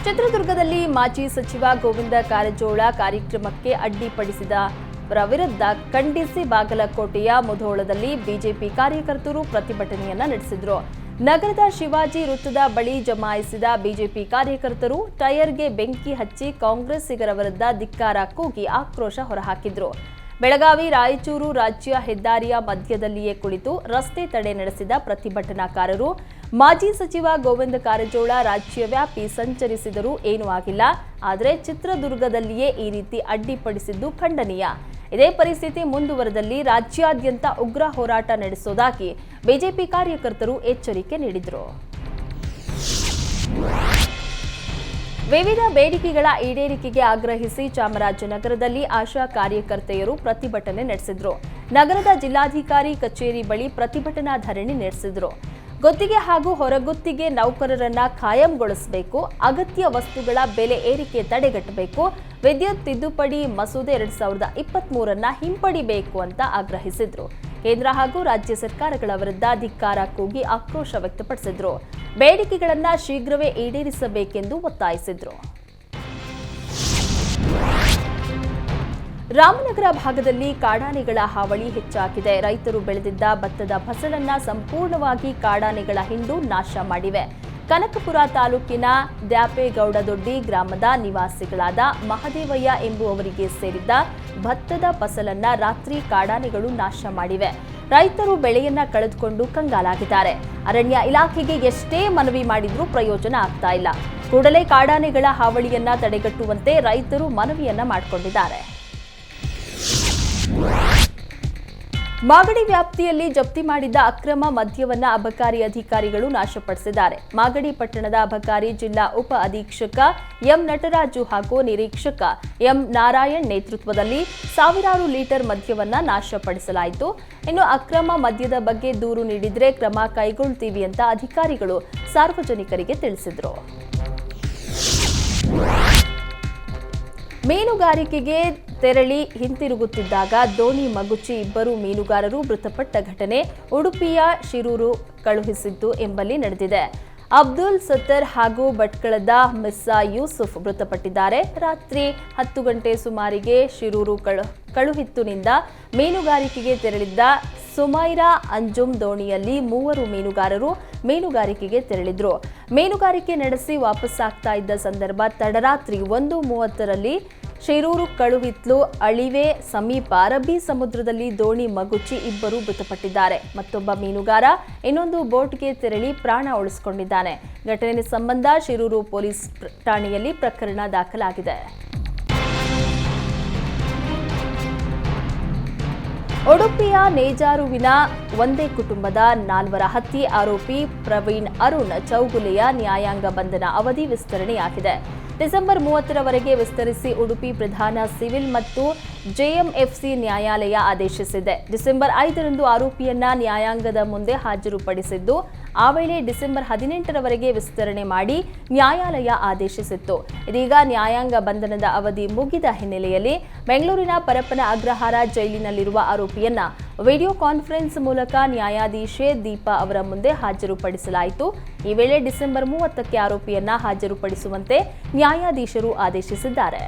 ಚಿತ್ರದುರ್ಗದಲ್ಲಿ ಮಾಜಿ ಸಚಿವ ಗೋವಿಂದ ಕಾರಜೋಳ ಕಾರ್ಯಕ್ರಮಕ್ಕೆ ಅಡ್ಡಿಪಡಿಸಿದವರ ವಿರುದ್ಧ ಖಂಡಿಸಿ ಬಾಗಲಕೋಟೆಯ ಮುಧೋಳದಲ್ಲಿ ಬಿಜೆಪಿ ಕಾರ್ಯಕರ್ತರು ಪ್ರತಿಭಟನೆಯನ್ನ ನಡೆಸಿದರು. ನಗರದ ಶಿವಾಜಿ ವೃತ್ತದ ಬಳಿ ಜಮಾಯಿಸಿದ ಬಿಜೆಪಿ ಕಾರ್ಯಕರ್ತರು ಟೈರ್ಗೆ ಬೆಂಕಿ ಹಚ್ಚಿ ಕಾಂಗ್ರೆಸ್ಸಿಗರ ವಿರುದ್ಧ ಧಿಕ್ಕಾರ ಕೂಗಿ ಆಕ್ರೋಶ ಹೊರಹಾಕಿದ್ರು. ಬೆಳಗಾವಿ ರಾಯಚೂರು ರಾಜ್ಯ ಹೆದ್ದಾರಿಯ ಮಧ್ಯದಲ್ಲಿಯೇ ಕುಳಿತು ರಸ್ತೆ ತಡೆ ನಡೆಸಿದ ಪ್ರತಿಭಟನಾಕಾರರು ಮಾಜಿ ಸಚಿವ ಗೋವಿಂದ ಕಾರಜೋಳ ರಾಜ್ಯವ್ಯಾಪಿ ಸಂಚರಿಸಿದರೂ ಏನೂ ಆಗಿಲ್ಲ, ಆದರೆ ಚಿತ್ರದುರ್ಗದಲ್ಲಿಯೇ ಈ ರೀತಿ ಅಡ್ಡಿಪಡಿಸಿದ್ದು ಖಂಡನೀಯ. ಇದೇ ಪರಿಸ್ಥಿತಿ ಮುಂದುವರೆದಲ್ಲಿ ರಾಜ್ಯಾದ್ಯಂತ ಉಗ್ರ ಹೋರಾಟ ನಡೆಸುವುದಾಗಿ ಬಿಜೆಪಿ ಕಾರ್ಯಕರ್ತರು ಎಚ್ಚರಿಕೆ ನೀಡಿದರು. ವಿವಿಧ ಬೇಡಿಕೆಗಳ ಈಡೇರಿಕೆಗೆ ಆಗ್ರಹಿಸಿ ಚಾಮರಾಜನಗರದಲ್ಲಿ ಆಶಾ ಕಾರ್ಯಕರ್ತೆಯರು ಪ್ರತಿಭಟನೆ ನಡೆಸಿದರು. ನಗರದ ಜಿಲ್ಲಾಧಿಕಾರಿ ಕಚೇರಿ ಬಳಿ ಪ್ರತಿಭಟನಾ ಧರಣಿ ನಡೆಸಿದರು. ಗುತ್ತಿಗೆ ಹಾಗೂ ಹೊರಗುತ್ತಿಗೆ ನೌಕರರನ್ನ ಖಾಯಂಗೊಳಿಸಬೇಕು, ಅಗತ್ಯ ವಸ್ತುಗಳ ಬೆಲೆ ಏರಿಕೆ ತಡೆಗಟ್ಟಬೇಕು, ವಿದ್ಯುತ್ ತಿದ್ದುಪಡಿ ಮಸೂದೆ 2023 ಹಿಂಪಡಿಬೇಕು ಅಂತ ಆಗ್ರಹಿಸಿದ್ರು. ಕೇಂದ್ರ ಹಾಗೂ ರಾಜ್ಯ ಸರ್ಕಾರಗಳ ವಿರುದ್ಧ ಧಿಕ್ಕಾರ ಕೂಗಿ ಆಕ್ರೋಶ ವ್ಯಕ್ತಪಡಿಸಿದ್ರು. ಬೇಡಿಕೆಗಳನ್ನ ಶೀಘ್ರವೇ ಈಡೇರಿಸಬೇಕೆಂದು ಒತ್ತಾಯಿಸಿದ್ರು. ರಾಮನಗರ ಭಾಗದಲ್ಲಿ ಕಾಡಾನೆಗಳ ಹಾವಳಿ ಹೆಚ್ಚಾಗಿದೆ. ರೈತರು ಬೆಳೆದಿದ್ದ ಭತ್ತದ ಫಸಲನ್ನ ಸಂಪೂರ್ಣವಾಗಿ ಕಾಡಾನೆಗಳ ಹಿಂಡು ನಾಶ ಮಾಡಿವೆ. ಕನಕಪುರ ತಾಲೂಕಿನ ದ್ಯಾಪೇಗೌಡದೊಡ್ಡಿ ಗ್ರಾಮದ ನಿವಾಸಿಗಳಾದ ಮಹದೇವಯ್ಯ ಎಂಬುವವರಿಗೆ ಸೇರಿದ್ದ ಭತ್ತದ ಫಸಲನ್ನ ರಾತ್ರಿ ಕಾಡಾನೆಗಳು ನಾಶ ಮಾಡಿವೆ. ರೈತರು ಬೆಳೆಯನ್ನ ಕಳೆದುಕೊಂಡು ಕಂಗಾಲಾಗಿದ್ದಾರೆ. ಅರಣ್ಯ ಇಲಾಖೆಗೆ ಎಷ್ಟೇ ಮನವಿ ಮಾಡಿದ್ರೂ ಪ್ರಯೋಜನ ಆಗ್ತಾ ಇಲ್ಲ. ಕೂಡಲೇ ಕಾಡಾನೆಗಳ ಹಾವಳಿಯನ್ನ ತಡೆಗಟ್ಟುವಂತೆ ರೈತರು ಮನವಿಯನ್ನ ಮಾಡಿಕೊಂಡಿದ್ದಾರೆ. ಮಾಗಡಿ ವ್ಯಾಪ್ತಿಯಲ್ಲಿ ಜಪ್ತಿ ಮಾಡಿದ್ದ ಅಕ್ರಮ ಮದ್ಯವನ್ನ ಅಬಕಾರಿ ಅಧಿಕಾರಿಗಳು ನಾಶಪಡಿಸಿದ್ದಾರೆ. ಮಾಗಡಿ ಪಟ್ಟಣದ ಅಬಕಾರಿ ಜಿಲ್ಲಾ ಉಪ ಅಧೀಕ್ಷಕ ಎಂ ನಟರಾಜು ಹಾಗೂ ನಿರೀಕ್ಷಕ ಎಂ ನಾರಾಯಣ್ ನೇತೃತ್ವದಲ್ಲಿ ಸಾವಿರಾರು ಲೀಟರ್ ಮದ್ಯವನ್ನ ನಾಶಪಡಿಸಲಾಯಿತು. ಇನ್ನು ಅಕ್ರಮ ಮದ್ಯದ ಬಗ್ಗೆ ದೂರು ನೀಡಿದ್ರೆ ಕ್ರಮ ಕೈಗೊಳ್ಳುತ್ತೀವಿ ಅಂತ ಅಧಿಕಾರಿಗಳು ಸಾರ್ವಜನಿಕರಿಗೆ ತಿಳಿಸಿದರು. ಮೀನುಗಾರಿಕೆಗೆ ತೆರಳಿ ಹಿಂತಿರುಗುತ್ತಿದ್ದಾಗ ದೋಣಿ ಮಗುಚಿ ಇಬ್ಬರು ಮೀನುಗಾರರು ಮೃತಪಟ್ಟ ಘಟನೆ ಉಡುಪಿಯ ಶಿರೂರು ಕಳುಹಿಸಿದ್ದು ಎಂಬಲ್ಲಿ ನಡೆದಿದೆ. ಅಬ್ದುಲ್ ಸತ್ತರ್ ಹಾಗೂ ಭಟ್ಕಳದ ಮಿಸ್ಸಾ ಯೂಸುಫ್ ಮೃತಪಟ್ಟಿದ್ದಾರೆ. ರಾತ್ರಿ 10 ಗಂಟೆ ಸುಮಾರಿಗೆ ಶಿರೂರು ಕಳುಹಿತ್ತುನಿಂದ ಮೀನುಗಾರಿಕೆಗೆ ತೆರಳಿದ್ದ ಸುಮೈರಾ ಅಂಜುಮ್ ದೋಣಿಯಲ್ಲಿ 3 ಮೀನುಗಾರರು ಮೀನುಗಾರಿಕೆಗೆ ತೆರಳಿದ್ರು. ಮೀನುಗಾರಿಕೆ ನಡೆಸಿ ವಾಪಸ್ಸಾಗ್ತಾ ಇದ್ದ ಸಂದರ್ಭ ತಡರಾತ್ರಿ 1:30ರಲ್ಲಿ ಶಿರೂರು ಕಳುಹಿತ್ಲು ಅಳಿವೆ ಸಮೀಪ ಅರಬ್ಬಿ ಸಮುದ್ರದಲ್ಲಿ ದೋಣಿ ಮಗುಚಿ ಇಬ್ಬರು ಮೃತಪಟ್ಟಿದ್ದಾರೆ. ಮತ್ತೊಬ್ಬ ಮೀನುಗಾರ ಇನ್ನೊಂದು ಬೋಟ್ಗೆ ತೆರಳಿ ಪ್ರಾಣ ಉಳಿಸಿಕೊಂಡಿದ್ದಾನೆ. ಘಟನೆ ಸಂಬಂಧ ಶಿರೂರು ಪೊಲೀಸ್ ಠಾಣೆಯಲ್ಲಿ ಪ್ರಕರಣ ದಾಖಲಾಗಿದೆ. ಉಡುಪಿಯ ನೇಜಾರುವಿನ ಒಂದೇ ಕುಟುಂಬದ 4 ಹತ್ಯೆ ಆರೋಪಿ ಪ್ರವೀಣ್ ಅರುಣ್ ಚೌಗುಲೆಯ ನ್ಯಾಯಾಂಗ ಬಂಧನ ಅವಧಿ ವಿಸ್ತರಣೆಯಾಗಿದೆ. ಡಿಸೆಂಬರ್ 30ರವರೆಗೆ ವಿಸ್ತರಿಸಿ ಉಡುಪಿ ಪ್ರಧಾನ ಸಿವಿಲ್ ಮತ್ತು ಜೆಎಂಎಫ್ಸಿ ನ್ಯಾಯಾಲಯ ಆದೇಶಿಸಿದೆ. ಡಿಸೆಂಬರ್ 5ರಂದು ಆರೋಪಿಯನ್ನ ನ್ಯಾಯಾಂಗದ ಮುಂದೆ ಹಾಜರುಪಡಿಸಿದ್ದು, ಆ ವೇಳೆ ಡಿಸೆಂಬರ್ 18ರವರೆಗೆ ವಿಸ್ತರಣೆ ಮಾಡಿ ನ್ಯಾಯಾಲಯ ಆದೇಶಿಸಿತ್ತು. ಇದೀಗ ನ್ಯಾಯಾಂಗ ಬಂಧನದ ಅವಧಿ ಮುಗಿದ ಹಿನ್ನೆಲೆಯಲ್ಲಿ ಬೆಂಗಳೂರಿನ ಪರಪ್ಪನ ಅಗ್ರಹಾರ ಜೈಲಿನಲ್ಲಿರುವ ಆರೋಪಿಯನ್ನ ವಿಡಿಯೋ ಕಾನ್ಫರೆನ್ಸ್ ಮೂಲಕ ನ್ಯಾಯಾಧೀಶೆ ದೀಪಾ ಅವರ ಮುಂದೆ ಹಾಜರುಪಡಿಸಲಾಯಿತು. ಈ ವೇಳೆ ಡಿಸೆಂಬರ್ 30ಕ್ಕೆ ಆರೋಪಿಯನ್ನ ಹಾಜರುಪಡಿಸುವಂತೆ ನ್ಯಾಯಾಧೀಶರು ಆದೇಶಿಸಿದ್ದಾರೆ.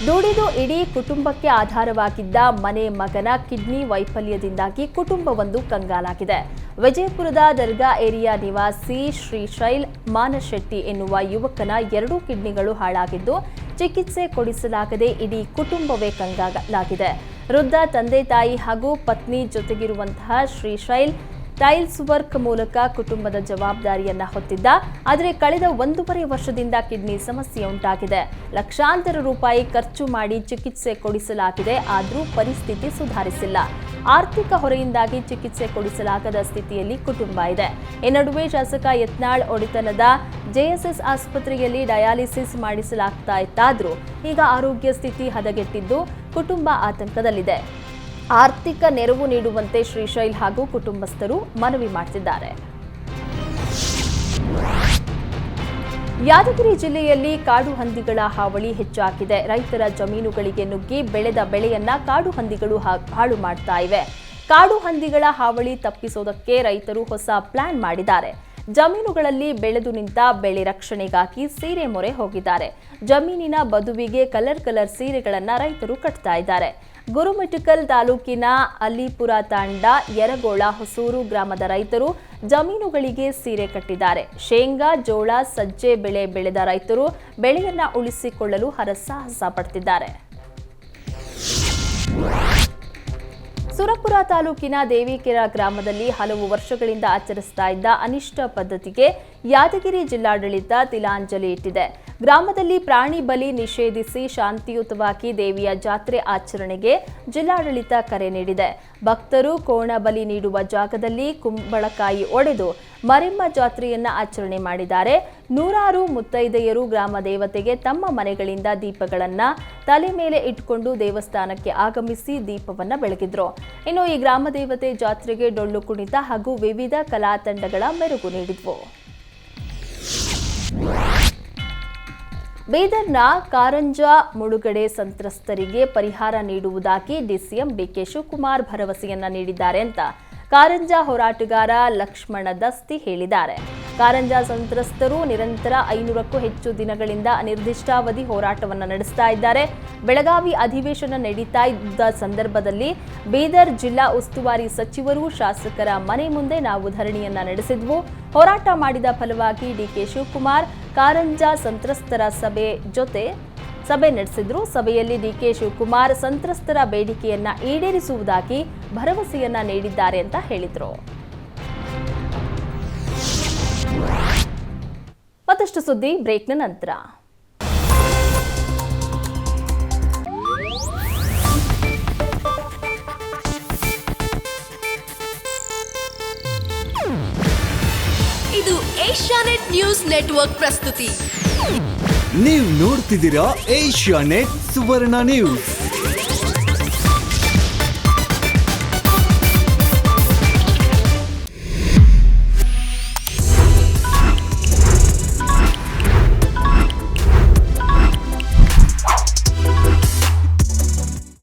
ದುಡಿದು ಇಡೀ ಕುಟುಂಬಕ್ಕೆ ಆಧಾರವಾಗಿದ್ದ ಮನೆ ಮಗನ ಕಿಡ್ನಿ ವೈಫಲ್ಯದಿಂದಾಗಿ ಕುಟುಂಬವೊಂದು ಕಂಗಾಲಾಗಿದೆ. ವಿಜಯಪುರದ ದರ್ಗಾ ಏರಿಯಾ ನಿವಾಸಿ ಶ್ರೀಶೈಲ್ ಮಾನಶೆಟ್ಟಿ ಎನ್ನುವ ಯುವಕನ 2 ಕಿಡ್ನಿಗಳು ಹಾಳಾಗಿದ್ದು ಚಿಕಿತ್ಸೆ ಕೊಡಿಸಲಾಗದೆ ಇಡೀ ಕುಟುಂಬವೇ ಕಂಗಾಲಾಗಿದೆ. ವೃದ್ಧ ತಂದೆ ತಾಯಿ ಹಾಗೂ ಪತ್ನಿ ಜೊತೆಗಿರುವಂತಹ ಶ್ರೀಶೈಲ್ ಟೈಲ್ಸ್ ವರ್ಕ್ ಮೂಲಕ ಕುಟುಂಬದ ಜವಾಬ್ದಾರಿಯನ್ನ ಹೊತ್ತಿದ್ದ. ಆದರೆ ಕಳೆದ 1.5 ವರ್ಷದಿಂದ ಕಿಡ್ನಿ ಸಮಸ್ಯೆ ಉಂಟಾಗಿದೆ. ಲಕ್ಷಾಂತರ ರೂಪಾಯಿ ಖರ್ಚು ಮಾಡಿ ಚಿಕಿತ್ಸೆ ಕೊಡಿಸಲಾಗಿದೆ, ಆದರೂ ಪರಿಸ್ಥಿತಿ ಸುಧಾರಿಸಿಲ್ಲ. ಆರ್ಥಿಕ ಹೊರೆಯಿಂದಾಗಿ ಚಿಕಿತ್ಸೆ ಕೊಡಿಸಲಾಗದ ಸ್ಥಿತಿಯಲ್ಲಿ ಕುಟುಂಬ ಇದೆ. ಈ ನಡುವೆ ಶಾಸಕ ಯತ್ನಾಳ್ ಒಡೆತನದ ಜೆಎಸ್ಎಸ್ ಆಸ್ಪತ್ರೆಯಲ್ಲಿ ಡಯಾಲಿಸಿಸ್ ಮಾಡಿಸಲಾಗ್ತಾ ಇತ್ತಾದ್ರೂ ಈಗ ಆರೋಗ್ಯ ಸ್ಥಿತಿ ಹದಗೆಟ್ಟಿದ್ದು ಕುಟುಂಬ ಆತಂಕದಲ್ಲಿದೆ. ಆರ್ಥಿಕ ನೆರವು ನೀಡುವಂತೆ ಶ್ರೀಶೈಲ್ ಹಾಗೂ ಕುಟುಂಬಸ್ಥರು ಮನವಿ ಮಾಡುತ್ತಿದ್ದಾರೆ. ಯಾದಗಿರಿ ಜಿಲ್ಲೆಯಲ್ಲಿ ಕಾಡು ಹಂದಿಗಳ ಹಾವಳಿ ಹೆಚ್ಚಾಗಿದೆ. ರೈತರ ಜಮೀನುಗಳಿಗೆ ನುಗ್ಗಿ ಬೆಳೆದ ಬೆಳೆಯನ್ನ ಕಾಡು ಹಂದಿಗಳು ಹಾಳು ಮಾಡ್ತಾ ಇವೆ. ಕಾಡು ಹಂದಿಗಳ ಹಾವಳಿ ತಪ್ಪಿಸೋದಕ್ಕೆ ರೈತರು ಹೊಸ ಪ್ಲಾನ್ ಮಾಡಿದ್ದಾರೆ. ಜಮೀನುಗಳಲ್ಲಿ ಬೆಳೆದು ನಿಂತ ಬೆಳೆ ರಕ್ಷಣೆಗಾಗಿ ಸೀರೆ ಮೊರೆ ಹೋಗಿದ್ದಾರೆ. ಜಮೀನಿನ ಬದುವಿಗೆ ಕಲರ್ ಸೀರೆಗಳನ್ನ ರೈತರು ಕಟ್ತಾ ಇದ್ದಾರೆ. ಗುರುಮಿಠಕಲ್ ತಾಲೂಕಿನ ಅಲಿಪುರ ತಾಂಡ ಯರಗೋಳ ಹೊಸೂರು ಗ್ರಾಮದ ರೈತರು ಜಮೀನುಗಳಿಗೆ ಸೀರೆ ಕಟ್ಟಿದ್ದಾರೆ. ಶೇಂಗಾ, ಜೋಳ, ಸಜ್ಜೆ ಬೆಳೆ ಬೆಳೆದ ರೈತರು ಬೆಳೆಯನ್ನ ಉಳಿಸಿಕೊಳ್ಳಲು ಹರಸಾಹಸ ಪಡ್ತಿದ್ದಾರೆ. ಸುರಪುರ ತಾಲೂಕಿನ ದೇವಿಕೆರೆ ಗ್ರಾಮದಲ್ಲಿ ಹಲವು ವರ್ಷಗಳಿಂದ ಆಚರಿಸ್ತಾ ಇದ್ದ ಅನಿಷ್ಟ ಪದ್ಧತಿಗೆ ಯಾದಗಿರಿ ಜಿಲ್ಲಾಡಳಿತ ತಿಲಾಂಜಲಿ ಇಟ್ಟಿದೆ. ಗ್ರಾಮದಲ್ಲಿ ಪ್ರಾಣಿ ಬಲಿ ನಿಷೇಧಿಸಿ ಶಾಂತಿಯುತವಾಗಿ ದೇವಿಯ ಜಾತ್ರೆ ಆಚರಣೆಗೆ ಜಿಲ್ಲಾಡಳಿತ ಕರೆ ನೀಡಿದೆ. ಭಕ್ತರು ಕೋಣ ಬಲಿ ನೀಡುವ ಜಾಗದಲ್ಲಿ ಕುಂಬಳಕಾಯಿ ಒಡೆದು ಮರೆಮ್ಮ ಜಾತ್ರೆಯನ್ನ ಆಚರಣೆ ಮಾಡಿದ್ದಾರೆ. ನೂರಾರು ಮುತ್ತೈದೆಯರು ಗ್ರಾಮ ದೇವತೆಗೆ ತಮ್ಮ ಮನೆಗಳಿಂದ ದೀಪಗಳನ್ನ ತಲೆ ಮೇಲೆ ಇಟ್ಟುಕೊಂಡು ದೇವಸ್ಥಾನಕ್ಕೆ ಆಗಮಿಸಿ ದೀಪವನ್ನ ಬೆಳಗಿದ್ರು. ಇನ್ನು ಈ ಗ್ರಾಮ ದೇವತೆ ಜಾತ್ರೆಗೆ ಡೊಳ್ಳು ಕುಣಿತ ಹಾಗೂ ವಿವಿಧ ಕಲಾ ತಂಡಗಳ ಮೆರುಗು ನೀಡಿದ್ವು. ಬೀದರ್ನ ಕಾರಂಜಾ ಮುಳುಗಡೆ ಸಂತ್ರಸ್ತರಿಗೆ ಪರಿಹಾರ ನೀಡುವುದಾಗಿ ಡಿಸಿಎಂ ಡಿಕೆ ಶಿವಕುಮಾರ್ ಭರವಸೆಯನ್ನ ನೀಡಿದ್ದಾರೆ ಅಂತ ಕಾರಂಜಾ ಹೋರಾಟಗಾರ ಲಕ್ಷ್ಮಣ ದಸ್ತಿ ಹೇಳಿದ್ದಾರೆ. ಕಾರಂಜಾ ಸಂತ್ರಸ್ತರು ನಿರಂತರ 500ಕ್ಕೂ ಹೆಚ್ಚು ದಿನಗಳಿಂದ ಅನಿರ್ದಿಷ್ಟಾವಧಿ ಹೋರಾಟವನ್ನು ನಡೆಸ್ತಾ ಇದ್ದಾರೆ. ಬೆಳಗಾವಿ ಅಧಿವೇಶನ ನಡೀತಾ ಇದ್ದ ಸಂದರ್ಭದಲ್ಲಿ ಬೀದರ್ ಜಿಲ್ಲಾ ಉಸ್ತುವಾರಿ ಸಚಿವರು, ಶಾಸಕರ ಮನೆ ಮುಂದೆ ನಾವು ಧರಣಿಯನ್ನ ನಡೆಸಿದ್ವು. ಹೋರಾಟ ಮಾಡಿದ ಫಲವಾಗಿ ಡಿಕೆ ಶಿವಕುಮಾರ್ ಕಾರಂಜಾ ಸಂತ್ರಸ್ತರ ಸಭೆ ನಡೆಸಿದ್ರು. ಸಭೆಯಲ್ಲಿ ಡಿಕೆ ಶಿವಕುಮಾರ್ ಸಂತ್ರಸ್ತರ ಬೇಡಿಕೆಯನ್ನ ಈಡೇರಿಸುವುದಾಗಿ ಭರವಸೆಯನ್ನ ನೀಡಿದ್ದಾರೆ ಅಂತ ಹೇಳಿದ್ರು. ಮತ್ತಷ್ಟು ಸುದ್ದಿ ಬ್ರೇಕ್ನ ನಂತರ. ಇದು ಏಷ್ಯಾನೆಟ್ ನ್ಯೂಸ್ ನೆಟ್ವರ್ಕ್ ಪ್ರಸ್ತುತಿ. ನೀವು ನೋಡ್ತಿದ್ದೀರಾ ಏಷ್ಯಾನೆಟ್ ಸುವರ್ಣ ನ್ಯೂಸ್.